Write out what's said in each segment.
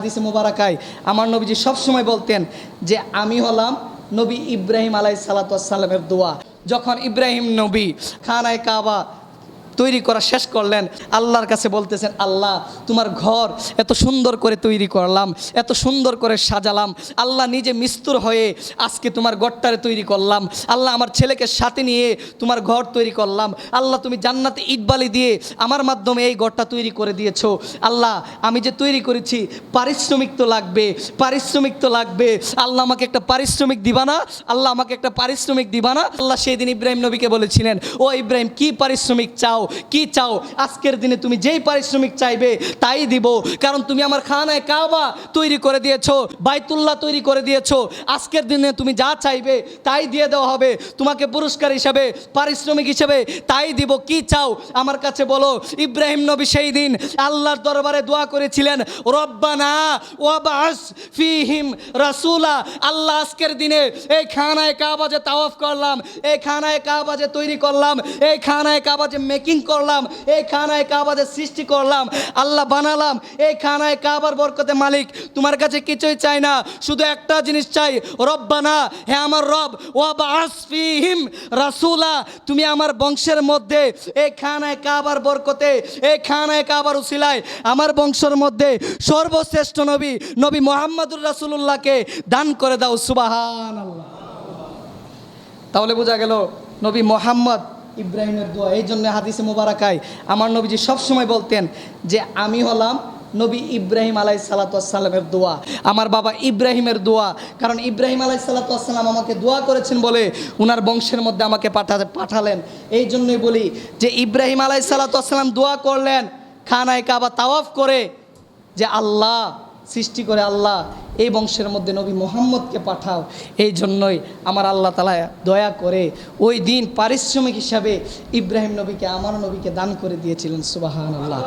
হাদিসে মুবারাকায় আমার নবীজি সবসময় বলতেন যে আমি হলাম নবী ইব্রাহিম আলাইহিস সালাতু ওয়াস সালামের দোয়া। যখন ইব্রাহিম নবী খানায়ে কাবা তৈরি করা শেষ করলেন, আল্লাহর কাছে বলতেছেন, আল্লাহ তোমার ঘর এত সুন্দর করে তৈরি করলাম, এত সুন্দর করে সাজালাম, আল্লাহ নিজে মিস্তুর হয়ে আজকে তোমার ঘরটারে তৈরি করলাম, আল্লাহ আমার ছেলেকে সাথে নিয়ে তোমার ঘর তৈরি করলাম, আল্লাহ তুমি জান্নাতে ইটবালি দিয়ে আমার মাধ্যমে এই ঘরটা তৈরি করে দিয়েছো। আল্লাহ আমি যে তৈরি করেছি পারিশ্রমিক তো লাগবে, পারিশ্রমিক তো লাগবে, আল্লাহ আমাকে একটা পারিশ্রমিক দিবা না, আল্লাহ আমাকে একটা পারিশ্রমিক দিবা না। আল্লাহ সেই দিন ইব্রাহিম নবীকে বলেছিলেন, ও ইব্রাহিম কি পারিশ্রমিক চাও, কি চাও? আজকের দিনে তুমি যেই পারিশ্রমিক চাইবে তাই দিব, কারণ তুমি আমার খানায়ে কাবা তৈরি করে দিয়েছো, বাইতুল্লাহ তৈরি করে দিয়েছো। আজকের দিনে তুমি যা চাইবে তাই দিয়ে দেওয়া হবে, তোমাকে পুরস্কার হিসাবে পারিশ্রমিক হিসাবে তাই দিব। কি চাও আমার কাছে বলো। ইব্রাহিম নবী সেই দিন আল্লাহর দরবারে দোয়া করেছিলেন, রব্বানা ওয়াবাস ফিহিম রাসূলা। আল্লাহ আজকের দিনে এই খানায়ে কাবা যে তাওয়াফ করলাম, এই খানায়ে কাবা যে তৈরি করলাম, এই খানায়ে কাবা যে মেকিং করলাম, এই খানায়ে কাবা যে সৃষ্টি করলাম, আল্লাহ বানালাম, এই খানায়ে কাবার বরকতে মালিক তোমার কাছে কিছুই চাই না, শুধু একটা জিনিস চাই, রব্বানা, হে আমার রব, ওয়াবাস ফিহিম রাসূলা, তুমি আমার বংশের মধ্যে এই খানায়ে কাবার বরকতে, এই খানায়ে কাবার উসিলায় আমার বংশের মধ্যে সর্বশ্রেষ্ঠ নবী নবী মুহাম্মদুর রাসূলুল্লাহকে দান করে দাও। সুবহানাল্লাহ। তাহলে বোঝা গেল নবী মুহাম্মদ ইব্রাহিমের দোয়া। এই জন্য হাদিসে মুবারাকায় আমার নবীজি সবসময় বলতেন যে আমি হলাম নবী ইব্রাহিম আলাইহিস সালাতু ওয়াস সালামের দোয়া, আমার বাবা ইব্রাহিমের দোয়া। কারণ ইব্রাহিম আলাইহিস সালাতু ওয়াস সালাম আমাকে দোয়া করেছেন বলে উনার বংশের মধ্যে আমাকে পাঠালেন। এই জন্যই বলি যে ইব্রাহিম আলাইহিস সালাতু ওয়াস সালাম দোয়া করলেন খানায়ে কাবা তাওয়াফ করে, যে আল্লাহ সৃষ্টি করে, আল্লাহ এই বংশের মধ্যে নবী মুহাম্মদকে পাঠাও। এই জন্যই আমার আল্লাহ তাআলা দয়া করে ওই দিন পারিশ্রমিক হিসাবে ইব্রাহিম নবীকে, আমার নবীকে দান করে দিয়েছিলেন। সুবহানাল্লাহ।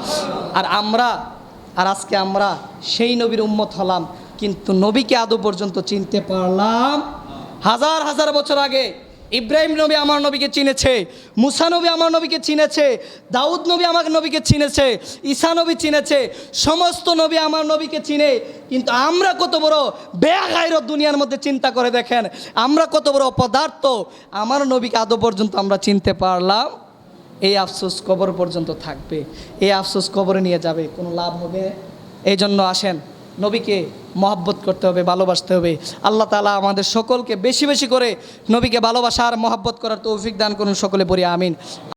আর আজকে আমরা সেই নবীর উম্মত হলাম, কিন্তু নবীকে আদৌ পর্যন্ত চিনতে পারলাম। হাজার হাজার বছর আগে ইব্রাহিম নবী আমার নবীকে চিনেছে, মুসা নবী আমার নবীকে চিনেছে, দাউদ নবী আমার নবীকে চিনেছে, ঈসা নবী চিনেছে, সমস্ত নবী আমার নবীকে চিনে। কিন্তু আমরা কত বড় বেগায়রত দুনিয়ার মধ্যে, চিন্তা করে দেখেন আমরা কত বড় অপদার্থ, আমার নবীকে আদৌ পর্যন্ত আমরা চিনতে পারলাম। এই আফসোস কবর পর্যন্ত থাকবে, এই আফসোস কবরে নিয়ে যাবে, কোনো লাভ হবে। এই জন্য আসেন নবীকে মহব্বত করতে হবে, ভালোবাসতে হবে। আল্লাহ তাআলা আমাদের সকলকে বেশি বেশি করে নবীকে ভালোবাসা আর মহব্বত করার তৌফিক দান করুন। সকলে পড়ি আমিন।